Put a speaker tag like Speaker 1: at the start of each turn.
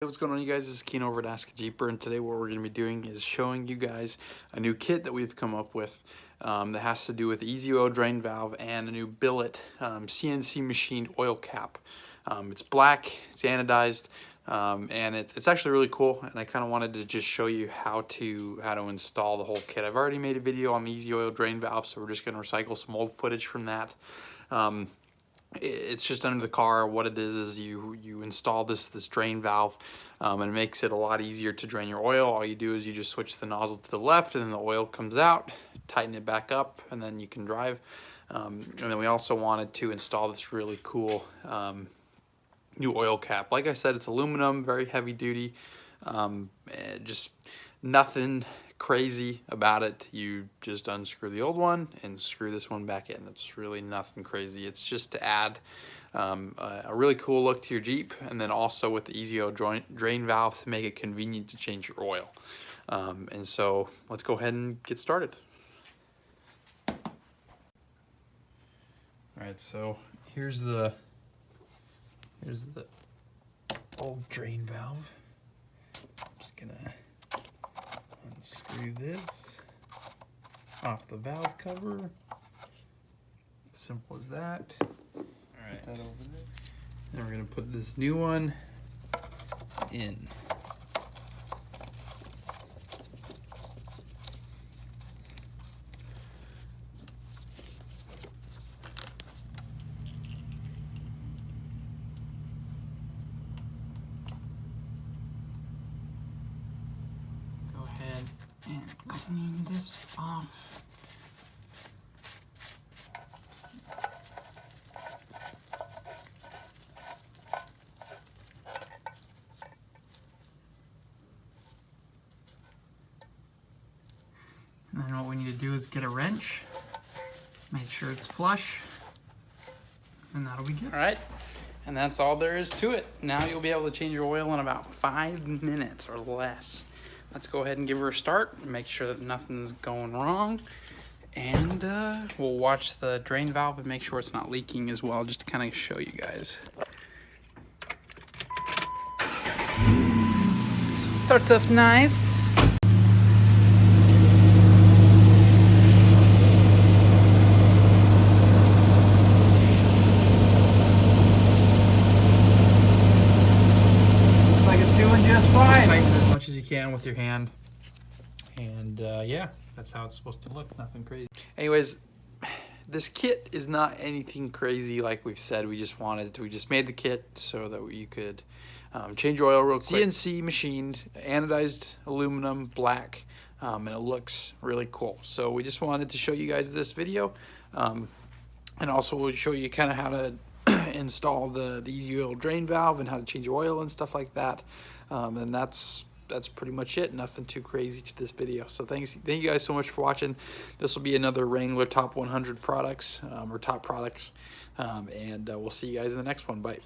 Speaker 1: Hey, what's going on, you guys? This is Keen over at AskaJeeper, and today what we're going to be doing is showing you guys a new kit that we've come up with that has to do with easy oil drain valve and a new Billet CNC machined oil cap. It's black, it's anodized, and it's actually really cool, and I kind of wanted to just show you how to install the whole kit. I've already made a video on the easy oil drain valve, so we're just going to recycle some old footage from that. It's just under the car. What it is you install this drain valve, and it makes it a lot easier to drain your oil. All you do is you just switch the nozzle to the left, and then the oil comes out, tighten it back up, and then you can drive. And then we also wanted to install this really cool new oil cap. Like I said, it's aluminum, very heavy duty, just nothing crazy about it. You just unscrew the old one and screw this one back in. That's really nothing crazy. It's just to add a really cool look to your Jeep, and then also with the easy oil drain valve to make it convenient to change your oil. And so let's go ahead and get started. All right, so here's the old drain valve. I'm just gonna unscrew this off the valve cover. Simple as that. All right, put that over there. Then we're gonna put this new one in. And clean this off. And then what we need to do is get a wrench, make sure it's flush, and that'll be good. All right, and that's all there is to it. Now you'll be able to change your oil in about 5 minutes or less. Let's go ahead and give her a start and make sure that nothing's going wrong. And we'll watch the drain valve and make sure it's not leaking as well, just to kind of show you guys. Starts off nice. Looks like it's doing just fine. As much as you can with your hand, and yeah, that's how it's supposed to look. Nothing crazy. Anyways, this kit is not anything crazy. Like we've said, we just made the kit so that you could change your oil real quick. CNC machined, anodized aluminum, black, and it looks really cool. So we just wanted to show you guys this video, and also we'll show you kind of how to install the easy oil drain valve and how to change your oil and stuff like that. And that's pretty much it. Nothing too crazy to this video. So thank you guys so much for watching. This will be another Wrangler top 100 products or top products, and we'll see you guys in the next one. Bye.